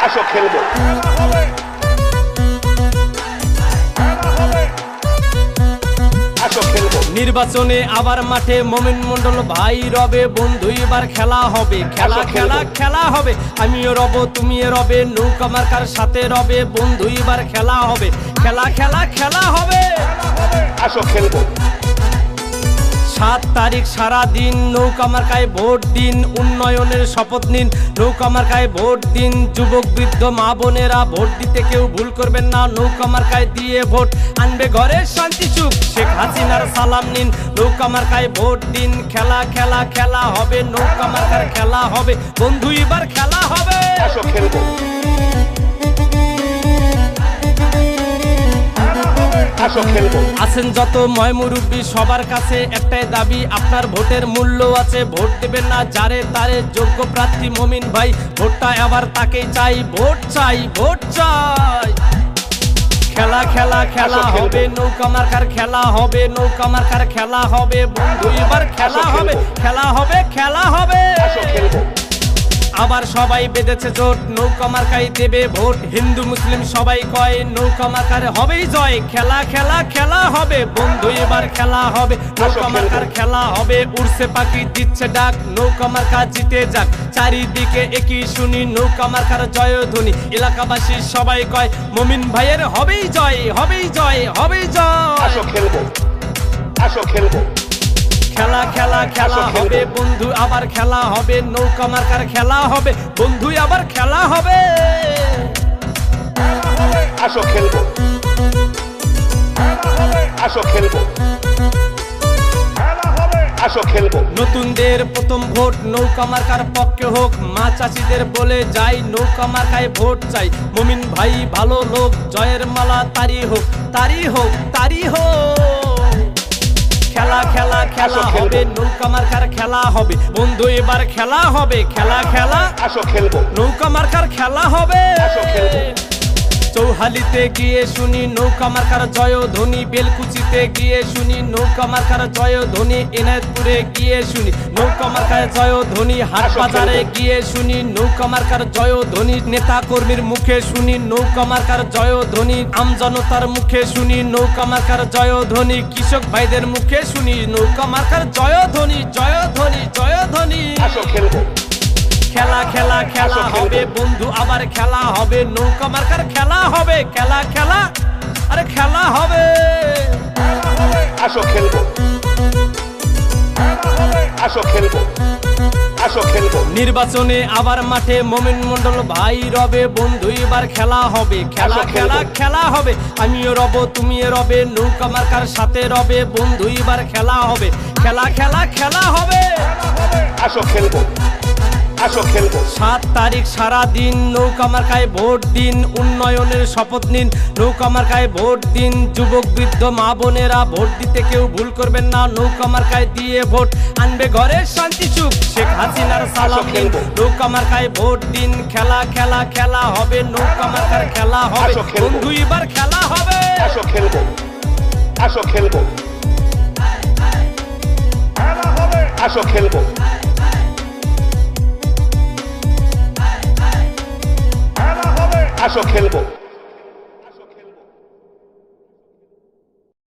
আসো খেলবো। নির্বাচনে আবার মাঠে মোমিন মন্ডল ভাই রবে, বন্ধু এবার খেলা হবে, খেলা খেলা খেলা হবে। আমিও রব তুমিও রবে, নৌকা মার্কার সাথে রবে, বন্ধু এবার খেলা হবে, খেলা খেলা খেলা হবে। আসো খেলবো। 7 তারিখ সারা দিন নৌকা মার্কায় ভোট দিন, উন্নয়নের শপথ নিন, নৌকা মার্কায় ভোট দিন। যুবক বৃদ্ধ মা বোনেরা ভোট দিতে কেউ ভুল করবেন না, নৌকা মার্কায় দিয়ে ভোট আনবে ঘরে শান্তি সুখ। শেখ হাসিনার সালাম নিন, নৌকা মার্কায় ভোট দিন, খেলা খেলা খেলা হবে, নৌকা মার্কার খেলা হবে, বন্ধু এবার খেলা হবে। আসো খেলবো। আছেন যত ময়মুরব্বী সবার কাছে একটাই দাবি, আপনার ভোটের মূল্য আছে, ভোট দেবেন না যারে তারে। যোগ্য প্রার্থী মমিন ভাই, ভোটটা এবার তাকেই চাই, ভোট চাই ভোট চাই। খেলা খেলা খেলা হবে, নৌকা মার্কার খেলা হবে, নৌকা মার্কার খেলা হবে, বন্ধু এবার খেলা হবে, খেলা হবে খেলা হবে। আবার সবাই বেঁধেছে জোট, নৌকা মার্কায় দেবে ভোট। হিন্দু মুসলিম সবাই কয় নৌকা মার্কার হবেই জয়, খেলা খেলা খেলা হবে, বন্ধু এবার খেলা হবে, নৌকা মার্কার খেলা হবে। উড়ছে পাখি দিচ্ছে ডাক, নৌকা মার্কা জিতে যাক, চারিদিকে একই শুনি নৌকা মার্কার জয়ধ্বনি। এলাকাবাসী সবাই কয় মমিন ভাইয়ের হবেই জয়, হবেই জয়, হবেই জয়। আসো খেলবো, আসো খেলবো। খেলা খেলা খেলা হবে, বন্ধু আবার খেলা হবে, নৌকা মার্কার খেলা হবে, বন্ধু আবার খেলা হবে। আসো খেলবো, আসো খেলবো, আসো খেলবো। নতুনদের প্রথম ভোট নৌকা মার্কার পক্ষে হোক, মা চাষিদের বলে যাই নৌকা মার্কায় ভোট চাই। মমিন ভাই ভালো লোক, জয়ের মালা তারি হোক, তারি হোক, তারি হোক। খেলা খেলা খেলা হবে, নৌকা মার্কার খেলা হবে, বন্ধু এবার খেলা হবে, খেলা খেলা আসো খেলবো। নৌকা মার্কার খেলা হবে। চৌহালিতে গিয়ে শুনি নৌকা মার্কার জয়ধ্বনি, বেলকুচিতে গিয়ে শুনি নৌকা মার্কার জয়ধ্বনি, এনায়তপুরে গিয়ে শুনি নৌকা মার্কার জয়ধ্বনি, হাট বাজারে গিয়ে শুনি নৌকা মার্কার জয়ধ্বনি, নেতা কর্মীর মুখে শুনি নৌকা মার্কার জয়ধ্বনি, আমজনতার মুখে শুনি নৌকা মার্কার জয়ধ্বনি, কৃষক ভাইদের মুখে শুনি নৌকা মার্কার জয়ধ্বনি, জয়ধ্বনি, জয়ধ্বনি। আসো খেলবো। খেলা খেলা খেলা হবে, বন্ধু আবার খেলা হবে, নৌকা মার্কার খেলা হবে, খেলা খেলা আরে খেলা হবে। আসো খেলবো, আসো খেলবো, আসো খেলবো। নির্বাচনে আবার মাঠে মোমিন মন্ডল ভাই রবে, বন্ধু এবার খেলা হবে, খেলা খেলা খেলা হবে। আমিও রব তুমিও রবে, নৌকা মার্কার সাথে রবে, বন্ধু এবার খেলা হবে, খেলা খেলা খেলা হবে। আসো খেলবো, আসো খেলবো। 7 তারিখ সারা দিন নৌকা মার্কায় ভোট দিন, উন্নয়নের শপথ নিন, নৌকা মার্কায় ভোট দিন। যুবক বৃদ্ধ মা বোনেরা ভোট দিতে কেউ ভুল করবেন না, নৌকা মার্কায় দিয়ে ভোট আনবে ঘরে শান্তি সুখ। শেখ হাসিনার সালাম নিন, নৌকা মার্কায় ভোট দিন, খেলা খেলা খেলা হবে, নৌকা মার্কার খেলা হবে, বন্ধু এবার খেলা হবে। আসো খেলবো, আসো খেলবো, আসো খেলবো, আসো খেলবো।